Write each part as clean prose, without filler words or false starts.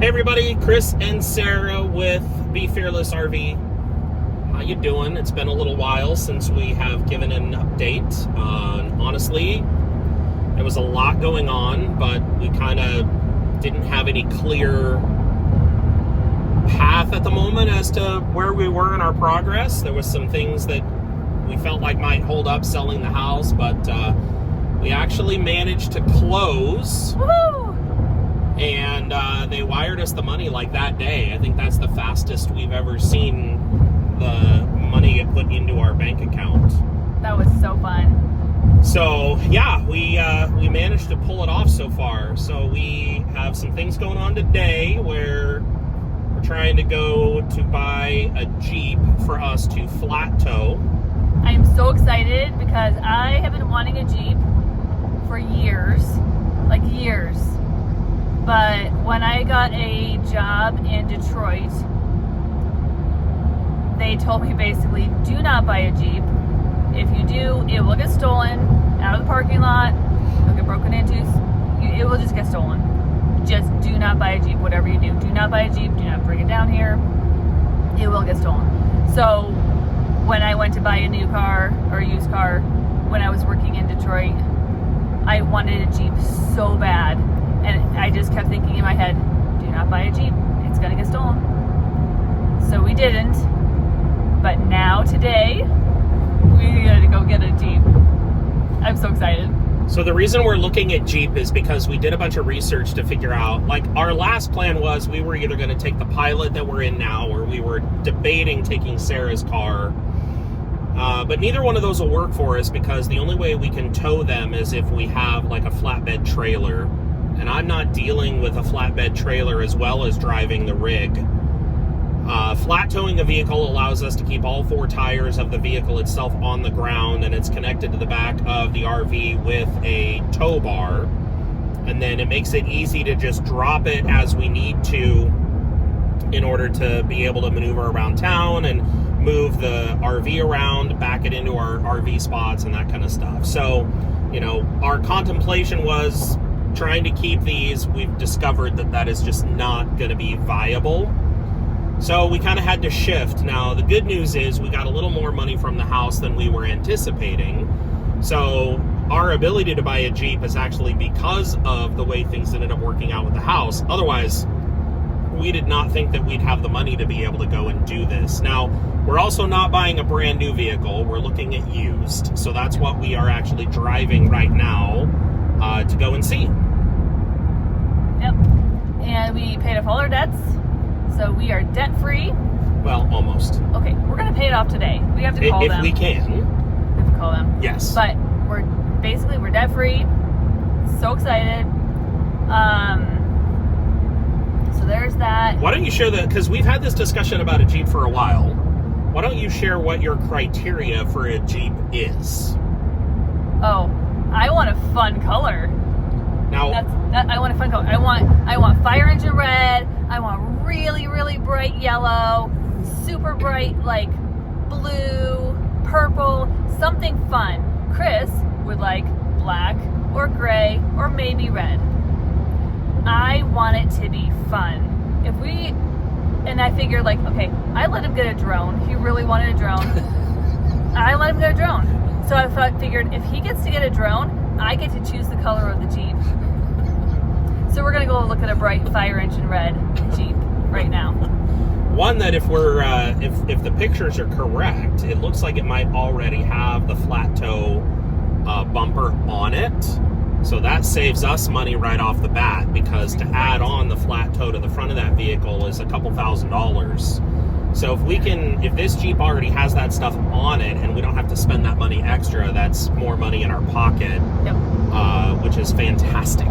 Hey everybody, Chris and Sarah with Be Fearless RV. How you doing? It's been a little while since we have given an update. Honestly, there was a lot going on, but we kind of didn't have any clear path at the moment as to where we were in our progress. There was some things that we felt like might hold up selling the house, but we actually managed to close. Woohoo! And they wired us the money like that day. I think that's the fastest we've ever seen the money get put into our bank account. That was so fun. So yeah, we managed to pull it off so far. So we have some things going on today where we're trying to go to buy a Jeep for us to flat tow. I am so excited because I have been wanting a Jeep for years, like years. But when I got a job in Detroit, they told me basically, do not buy a Jeep. If you do, it will get stolen out of the parking lot. It'll get broken into. It will just get stolen. Just do not buy a Jeep. Whatever you do, do not buy a Jeep. Do not bring it down here. It will get stolen. So when I went to buy a new car or a used car when I was working in Detroit, I wanted a Jeep so bad. And I just kept thinking in my head, do not buy a Jeep. It's going to get stolen. So we didn't. But now, today, we got to go get a Jeep. I'm so excited. So the reason we're looking at Jeep is because we did a bunch of research to figure out, like, our last plan was we were either going to take the Pilot that we're in now, or we were debating taking Sarah's car. But neither one of those will work for us because the only way we can tow them is if we have, like, a flatbed trailer. And I'm not dealing with a flatbed trailer as well as driving the rig. Flat towing a vehicle allows us to keep all four tires of the vehicle itself on the ground, and it's connected to the back of the RV with a tow bar. And then it makes it easy to just drop it as we need to in order to be able to maneuver around town and move the RV around, back it into our RV spots and that kind of stuff. So, you know, our contemplation was trying to keep these. We've discovered that that is just not going to be viable. So we kind of had to shift. Now, the good news is we got a little more money from the house than we were anticipating. So our ability to buy a Jeep is actually because of the way things ended up working out with the house. Otherwise, we did not think that we'd have the money to be able to go and do this. Now, we're also not buying a brand new vehicle. We're looking at used. So that's what we are actually driving right now to go and see. Yep. And we paid off all our debts. So we are debt-free. Well, almost. Okay, we're going to pay it off today. We have to call them. If we can. We have to call them. Yes. But we're debt-free. So excited. So there's that. Why don't you share that? Because we've had this discussion about a Jeep for a while. Why don't you share what your criteria for a Jeep is? Oh, I want a fun color. Now, I want a fun color. I want fire engine red. I want really, really bright yellow, super bright like blue, purple, something fun. Chris would like black or gray or maybe red. I want it to be fun. And I figured like, okay, I let him get a drone. He really wanted a drone. I let him get a drone. So I figured if he gets to get a drone, I get to choose the color of the Jeep. So we're gonna go look at a bright fire engine red Jeep right now. One that if we're if the pictures are correct, it looks like it might already have the flat tow bumper on it. So that saves us money right off the bat because to add on the flat tow to the front of that vehicle is a couple $1,000s. So if this Jeep already has that stuff on it and we don't have to spend that money extra, that's more money in our pocket. Yep. Which is fantastic.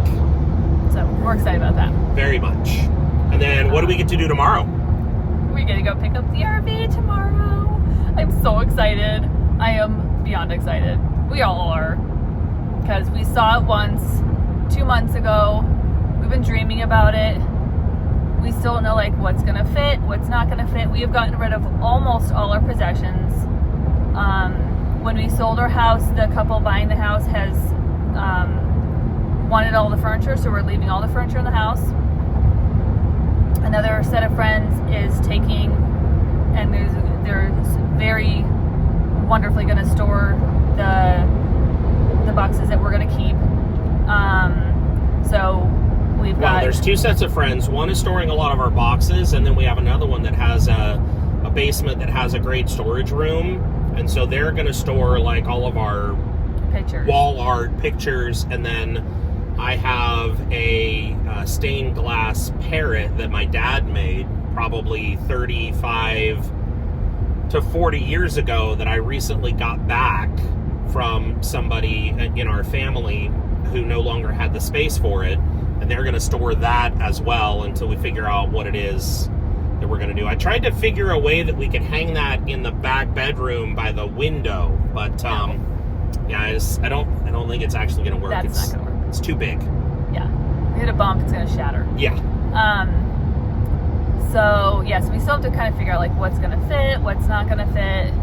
So we're excited about that. Very much. And then what do we get to do tomorrow? We get to go pick up the RV tomorrow. I'm so excited. I am beyond excited. We all are. Because we saw it once 2 months ago. We've been dreaming about it. We still don't know like what's gonna fit, what's not gonna fit. We have gotten rid of almost all our possessions. When we sold our house, the couple buying the house has wanted all the furniture, so we're leaving all the furniture in the house. Another set of friends is taking, and they're very wonderfully going to store the boxes that we're going to keep. So we've got... Well, there's two sets of friends. One is storing a lot of our boxes, and then we have another one that has a basement that has a great storage room. And so they're going to store like all of our pictures, wall art, pictures, and then I have a stained glass parrot that my dad made probably 35 to 40 years ago that I recently got back from somebody in our family who no longer had the space for it, and they're going to store that as well until we figure out what it is that we're going to do. I tried to figure a way that we could hang that in the back bedroom by the window, but yeah, I don't think it's actually going to work. That's not going to work. It's too big. Yeah, we hit a bump, it's going to shatter. Yeah. So yes, we still have to kind of figure out like what's going to fit, what's not going to fit.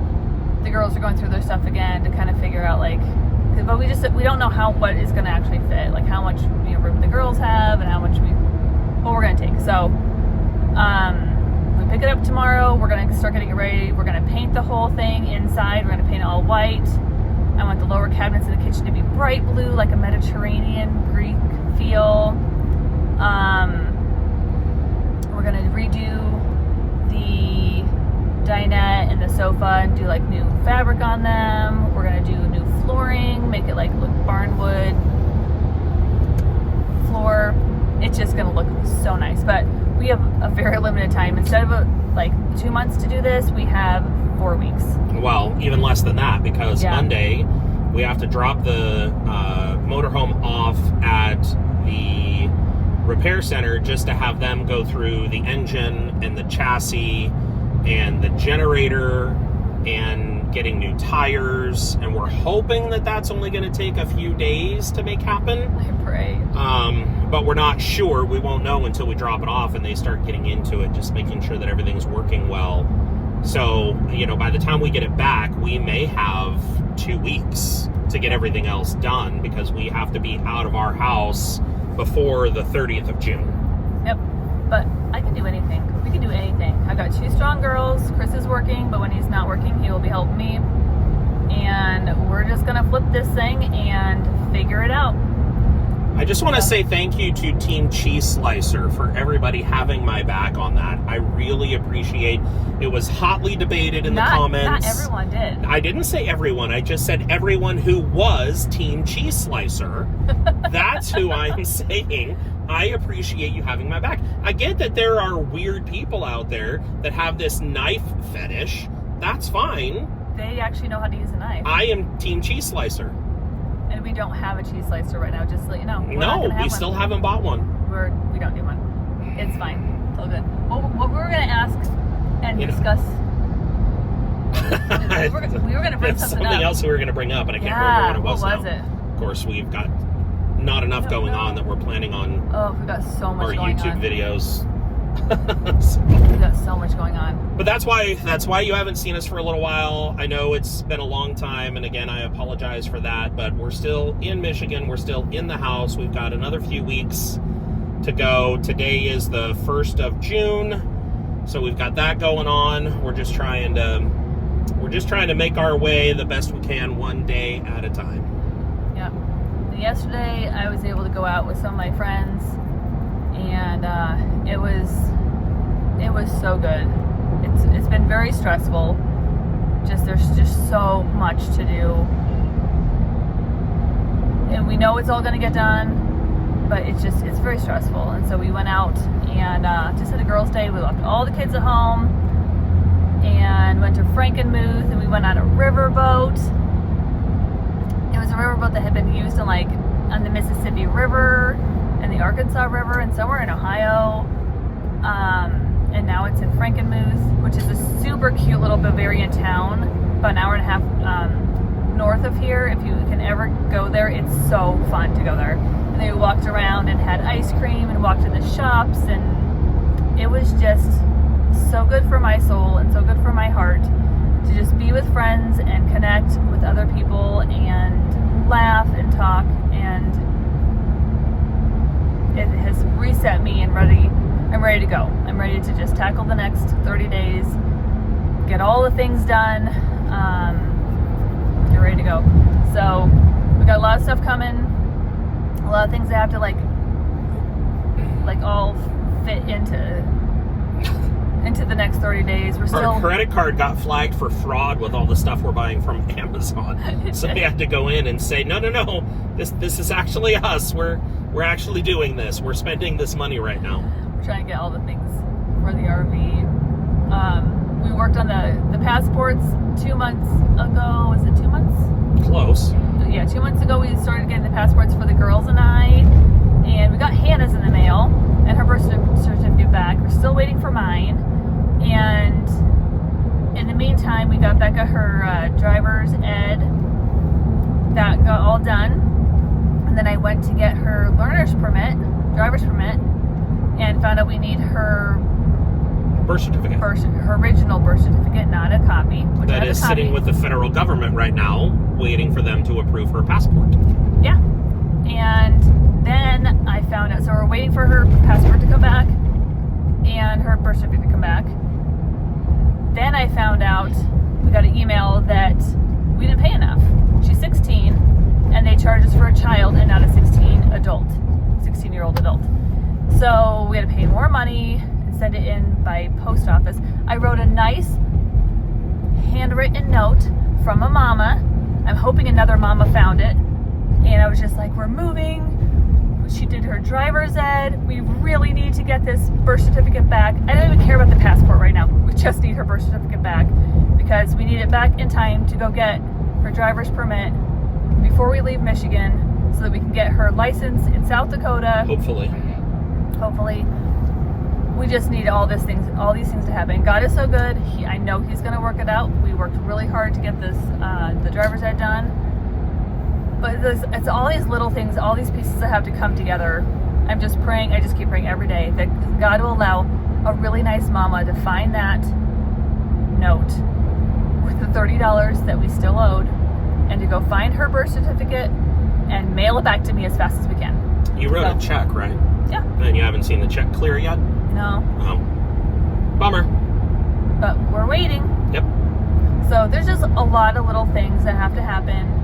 The girls are going through their stuff again to kind of figure out like, but we don't know what is going to actually fit, like how much room the girls have and how much what we're going to take. So we pick it up tomorrow. We're going to start getting it ready. We're going to paint the whole thing inside. We're going to paint it all white. I want the lower cabinets in the kitchen to be bright blue, like a Mediterranean Greek feel. We're going to redo the dinette and the sofa and do like new fabric on them. We're going to do new flooring, make it like look barnwood floor. It's just going to look so nice. But we have a very limited time. Instead of like 2 months to do this, we have 4 weeks. Well, even less than that, because Monday we have to drop the motorhome off at the repair center just to have them go through the engine and the chassis and the generator and getting new tires, and we're hoping that that's only going to take a few days to make happen. I pray. But we're not sure. We won't know until we drop it off and they start getting into it, just making sure that everything's working well. So, by the time we get it back, we may have 2 weeks to get everything else done because we have to be out of our house before the 30th of June. Yep. But I can do anything. We can do anything. I've got 2 strong girls. Chris is working, but when he's not working, he will be helping me. And we're just going to flip this thing and figure it out. I just want to say thank you to Team Cheese Slicer for everybody having my back on that. I really appreciate it. Was hotly debated in the comments. Not everyone did. I didn't say everyone. I just said everyone who was Team Cheese Slicer. That's who I am saying. I appreciate you having my back. I get that there are weird people out there that have this knife fetish. That's fine. They actually know how to use a knife. I am Team Cheese Slicer. And we don't have a cheese slicer right now, just so you know. No, we still haven't bought one. We don't do one. It's fine. It's all good. What we were going to ask and discuss... we were going to bring something else we were going to bring up, and I can't remember what it was. What was it? Of course, we've got not enough going on that we're planning on. Oh, we've got so much going on. Our YouTube videos. We've got so much going on. But that's why you haven't seen us for a little while. I know it's been a long time, and again, I apologize for that, but we're still in Michigan. We're still in the house. We've got another few weeks to go. Today is the 1st of June, so we've got that going on. We're just trying to make our way the best we can, one day at a time. Yeah. Yesterday, I was able to go out with some of my friends, and it was so good. It's been very stressful. There's just so much to do, and we know it's all going to get done, but it's very stressful. And so we went out and just had a girls' day. We left all the kids at home and went to Frankenmuth, and we went on a riverboat. It was a riverboat that had been used on the Mississippi River and the Arkansas River and somewhere in Ohio. And now it's in Frankenmuth, which is a super cute little Bavarian town, about an hour and a half north of here. If you can ever go there, it's so fun to go there. And they walked around and had ice cream and walked in the shops, and it was just so good for my soul and so good for my heart to just be with friends and connect with other people and laugh and talk, and it has reset me and I'm ready to go. I'm ready to just tackle the next 30 days, get all the things done, get ready to go. So we got a lot of stuff coming, a lot of things that have to like all fit into the next 30 days. We're still... Our credit card got flagged for fraud with all the stuff we're buying from Amazon. So we had to go in and say, no, this is actually us. We're actually doing this. We're spending this money right now. We're trying to get all the things for the RV. We worked on the passports 2 months ago. Was it 2 months? Close. Yeah, 2 months ago we started getting the passports for the girls and I. And we got Hannah's in the mail and her birth certificate back. We're still waiting for mine. And in the meantime, we got Becca her driver's ed. That got all done. And then I went to get her learner's permit, driver's permit, and found out we need her birth certificate. Her original birth certificate, not a copy. That is sitting with the federal government right now, waiting for them to approve her passport. Yeah. And then I found out, so we're waiting for her passport to come back and her birth certificate to come back. Then I found out, we got an email that we didn't pay enough. She's 16 and they charge us for a child and not a 16-year-old adult. So we had to pay more money and send it in by post office. I wrote a nice handwritten note from a mama. I'm hoping another mama found it. And I was just like, we're moving. She did her driver's ed. We really need to get this birth certificate back. I don't even care about the passport right now. We just need her birth certificate back because we need it back in time to go get her driver's permit before we leave Michigan so that we can get her license in South Dakota. Hopefully. We just need all these things to happen. God is so good. I know He's going to work it out. We worked really hard to get this the driver's ed done. But it's all these little things, all these pieces that have to come together. I'm just praying, I just keep praying every day that God will allow a really nice mama to find that note with the $30 that we still owed and to go find her birth certificate and mail it back to me as fast as we can. You wrote a check, right? Yeah. And you haven't seen the check clear yet? No. Oh. Bummer. But we're waiting. Yep. So there's just a lot of little things that have to happen.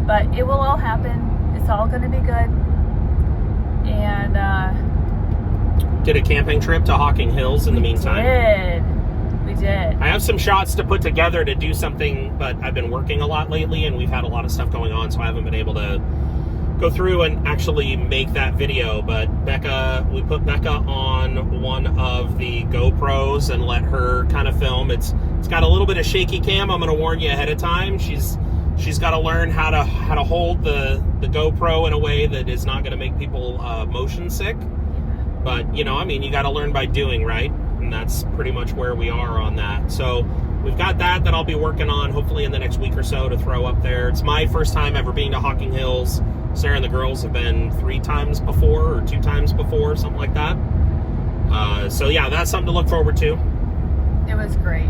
But it will all happen. It's all going to be good. And did a camping trip to Hocking Hills in the meantime. We did. I have some shots to put together to do something, but I've been working a lot lately and we've had a lot of stuff going on, so I haven't been able to go through and actually make that video. But we put Becca on one of the GoPros and let her kind of film. It's got a little bit of shaky cam. I'm going to warn you ahead of time. She's got to learn how to hold the GoPro in a way that is not going to make people motion sick. But, you got to learn by doing, right? And that's pretty much where we are on that. So we've got that I'll be working on hopefully in the next week or so to throw up there. It's my first time ever being to Hocking Hills. Sarah and the girls have been 3 times before or 2 times before, something like that. So yeah, that's something to look forward to. It was great.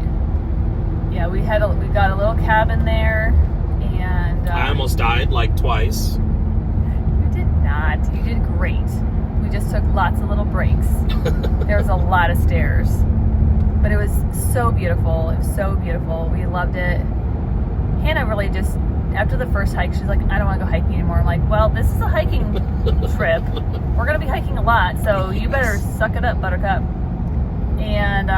Yeah, we got a little cabin there. And I almost died like twice. You did not. You did great. We just took lots of little breaks. There was a lot of stairs. But it was so beautiful. It was so beautiful. We loved it. Hannah really just, after the first hike, she's like, I don't want to go hiking anymore. I'm like, well, this is a hiking trip. We're going to be hiking a lot, so you better suck it up, Buttercup. And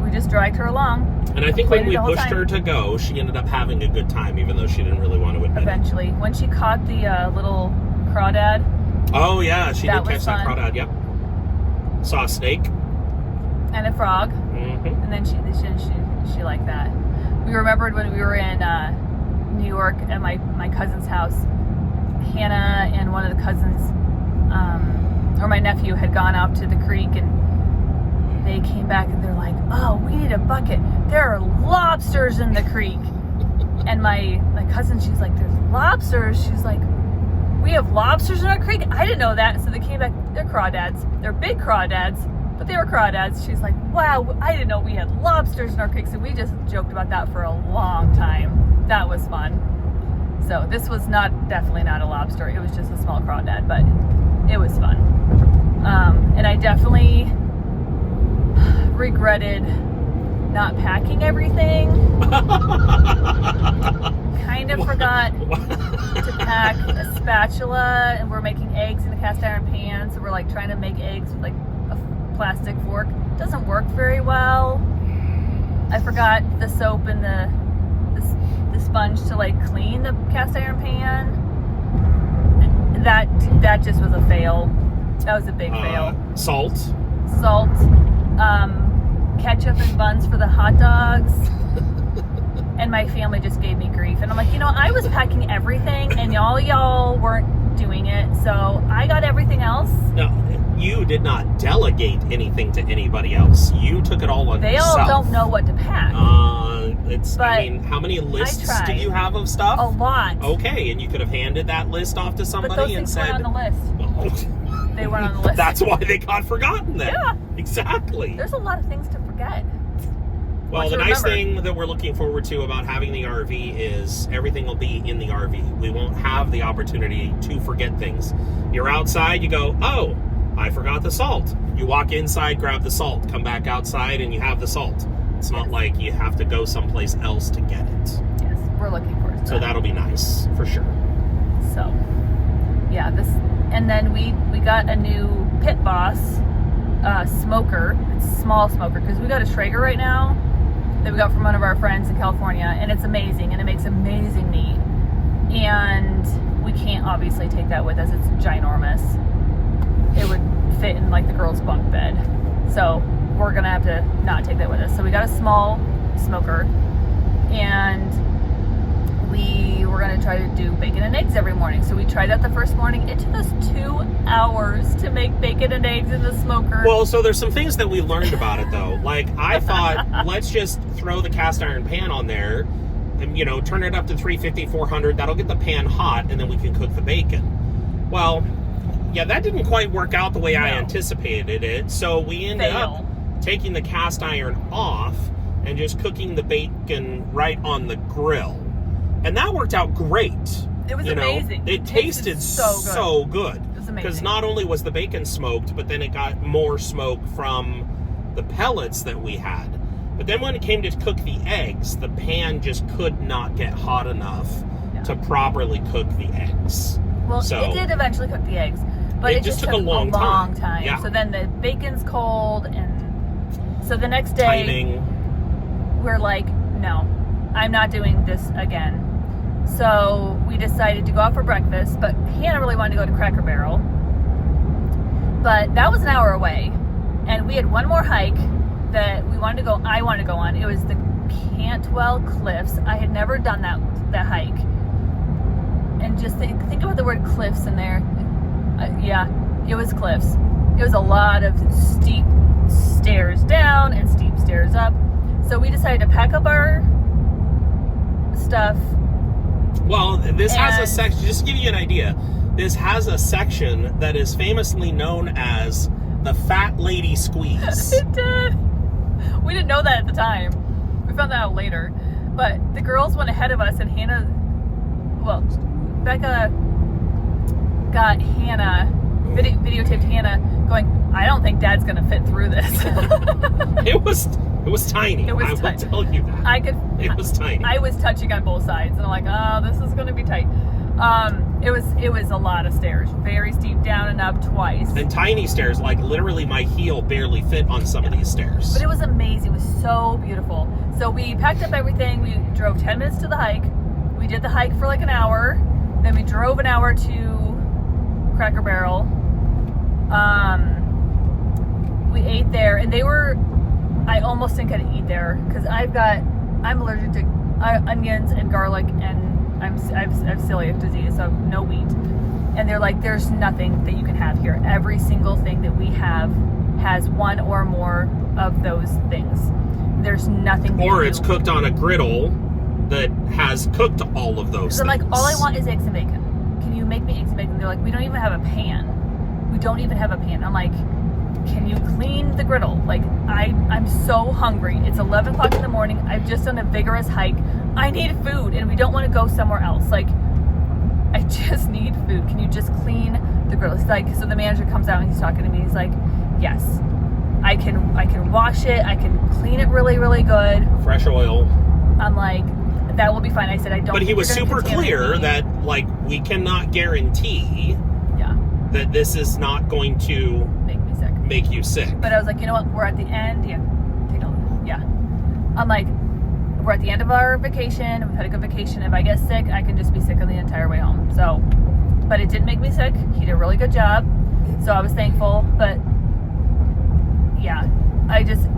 we just dragged her along. And I think when we pushed her to go, she ended up having a good time, even though she didn't really want to admit Eventually. When she caught the little crawdad. Oh, yeah. She did catch that crawdad, yep. Saw a snake. And a frog. Mm-hmm. And then she liked that. We remembered when we were in New York at my cousin's house, Hannah and one of the cousins, or my nephew, had gone out to the creek and they came back and they're like, oh, we need a bucket. There are lobsters in the creek. And my cousin, she's like, there's lobsters? She's like, we have lobsters in our creek? I didn't know that. So they came back, they're crawdads. They're big crawdads, but they were crawdads. She's like, wow, I didn't know we had lobsters in our creek. So we just joked about that for a long time. That was fun. So this was definitely not a lobster. It was just a small crawdad, but it was fun. And I definitely regretted not packing everything. Kind of forgot to pack a spatula, and we're making eggs in a cast iron pan, so we're like trying to make eggs with like a plastic fork. Doesn't work very well. I forgot the soap and the sponge to like clean the cast iron pan. That just was a fail. That was a big fail. Salt. Ketchup and buns for the hot dogs. And my family just gave me grief. And I'm like, I was packing everything and y'all weren't doing it. So I got everything else. No, you did not delegate anything to anybody else. You took it all on yourself. They all don't know what to pack. How many lists do you have of stuff? A lot. Okay, and you could have handed that list off to somebody but those and things said... weren't on the list. They weren't on the list. That's why they got forgotten then. Yeah. Exactly. There's a lot of things to forget. Well, the nice thing that we're looking forward to about having the RV is everything will be in the RV. We won't have the opportunity to forget things. You're outside, you go, oh, I forgot the salt. You walk inside, grab the salt, come back outside, and you have the salt. It's not like you have to go someplace else to get it. Yes, we're looking forward to that. So that'll be nice, for sure. So, yeah, and then we got a new Pit Boss smoker. It's a small smoker, because we got a Traeger right now that we got from one of our friends in California, and it's amazing, and it makes amazing meat. And we can't obviously take that with us. It's ginormous. It would fit in like the girls' bunk bed. So we're gonna have to not take that with us. So we got a small smoker, and we were gonna try to do bacon and eggs every morning. So we tried that the first morning. It took us 2 hours to make bacon and eggs in the smoker. Well, so there's some things that we learned about it though. Like I thought, let's just throw the cast iron pan on there and, turn it up to 350, 400. That'll get the pan hot, and then we can cook the bacon. Well, yeah, that didn't quite work out the way I anticipated it. So we ended up taking the cast iron off and just cooking the bacon right on the grill. And that worked out great. It was amazing. It tasted so good. It was amazing. Because not only was the bacon smoked, but then it got more smoke from the pellets that we had. But then when it came to cook the eggs, the pan just could not get hot enough to properly cook the eggs. Well, it did eventually cook the eggs, but it just took a long time. Yeah. So then the bacon's cold, and so the next day Timing. We're like, no, I'm not doing this again. So we decided to go out for breakfast, but Hannah really wanted to go to Cracker Barrel. But that was an hour away, and we had one more hike that I wanted to go on. It was the Cantwell Cliffs. I had never done that hike. And just think about the word cliffs in there. Yeah, it was cliffs. It was a lot of steep stairs down and steep stairs up. So we decided to pack up our stuff. Well, this has a section, just to give you an idea, this has a section that is famously known as the Fat Lady Squeeze. It did. We didn't know that at the time. We found that out later. But the girls went ahead of us, and Becca got Hannah, videotaped Hannah going, I don't think Dad's going to fit through this. It was tiny. It was I will tell you that. It was tiny. I was touching on both sides, and I'm like, oh, this is going to be tight. It was a lot of stairs, very steep, down and up twice. And tiny stairs, like literally my heel barely fit on some of these stairs. But it was amazing. It was so beautiful. So we packed up everything. We drove 10 minutes to the hike. We did the hike for like an hour. Then we drove an hour to Cracker Barrel. We ate there, and I almost didn't get to eat there because I'm allergic to onions and garlic, and I have celiac disease, so no wheat. And they're like, there's nothing that you can have here. Every single thing that we have has one or more of those things. There's nothing. Or it's cooked on a griddle that has cooked all of those things. I'm like, all I want is eggs and bacon. Can you make me eggs and bacon? They're like, we don't even have a pan. We don't even have a pan. I'm like, can you clean the griddle? Like, I'm so hungry. It's 11 o'clock in the morning. I've just done a vigorous hike. I need food, and we don't want to go somewhere else. Like, I just need food. Can you just clean The girl is like, so the manager comes out and he's talking to me. He's like, yes, I can wash it. I can clean it really, really good. Fresh oil. I'm like, that will be fine. I said, I don't. But he think was you're gonna super contaminate clear me. that, like, we cannot guarantee that this is not going to make you sick. But I was like, you know what? We're at the end. Yeah. Take a look. Yeah. I'm like, we're at the end of our vacation. We've had a good vacation. If I get sick, I can just be sick on the entire way home. So, but it didn't make me sick. He did a really good job. So I was thankful. But yeah,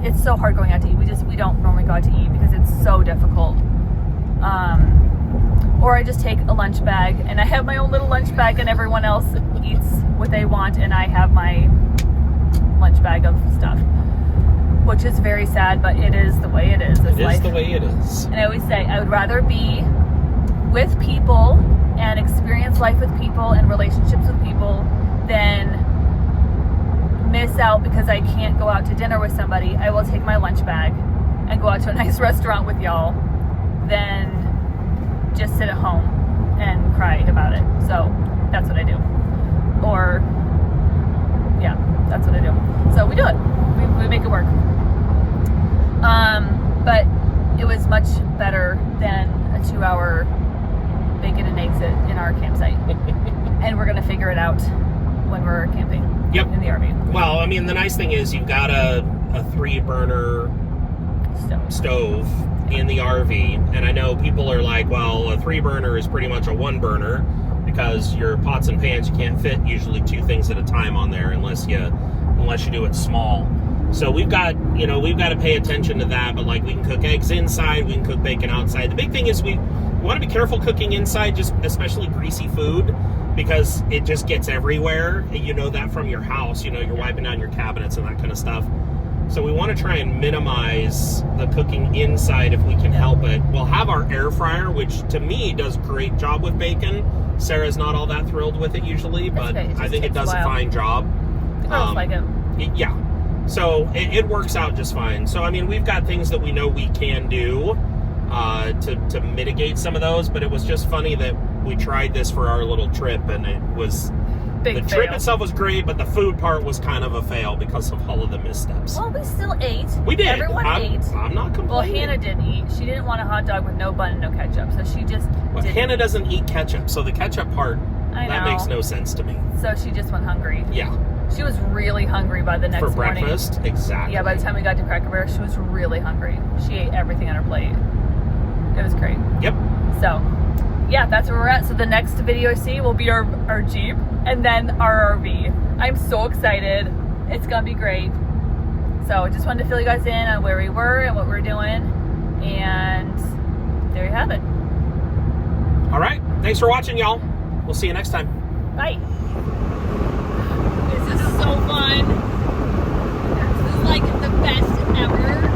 it's so hard going out to eat. We don't normally go out to eat because it's so difficult. Or I just take a lunch bag, and I have my own little lunch bag, and everyone else eats what they want, and I have my lunch bag of stuff, which is very sad, but it is the way it is. It is the way it is. And I always say I would rather be with people and experience life with people and relationships with people than miss out because I can't go out to dinner with somebody. I will take my lunch bag and go out to a nice restaurant with y'all than just sit at home and cry about it. So that's what I do. Or yeah, that's what I do. So we do it. We make it work. But it was much better than a 2-hour bacon and eggs in our campsite. And we're gonna figure it out when we're camping. Yep. In the RV. Well, I mean, the nice thing is you've got a 3-burner stove in the RV, and I know people are like, well, a 3-burner is pretty much a 1-burner because your pots and pans, you can't fit usually 2 things at a time on there unless you do it small. So we've got to pay attention to that, but like we can cook eggs inside, we can cook bacon outside. The big thing is we want to be careful cooking inside, just especially greasy food, because it just gets everywhere. You know that from your house, you're wiping down your cabinets and that kind of stuff. So we want to try and minimize the cooking inside if we can help it. We'll have our air fryer, which to me does a great job with bacon. Sarah's not all that thrilled with it usually, but I think it does a fine job. The girls like it. Yeah. So it works out just fine. So, I mean, we've got things that we know we can do to mitigate some of those, but it was just funny that we tried this for our little trip, and it was... The trip itself was great, but the food part was kind of a fail because of all of the missteps. Well, we still ate. We did. Everyone ate. I'm not complaining. Well, Hannah didn't eat. She didn't want a hot dog with no bun and no ketchup, so she just didn't. Hannah doesn't eat ketchup, so the ketchup part, that makes no sense to me. So she just went hungry. Yeah. She was really hungry by the next morning. For breakfast? Exactly. Yeah, by the time we got to Cracker Barrel, she was really hungry. She ate everything on her plate. It was great. Yep. So, yeah, that's where we're at. So the next video I see will be our Jeep and then our RV. I'm so excited. It's gonna be great. So I just wanted to fill you guys in on where we were and what we're doing. And there you have it. All right. Thanks for watching, y'all. We'll see you next time. Bye. This is so fun. This is like the best ever.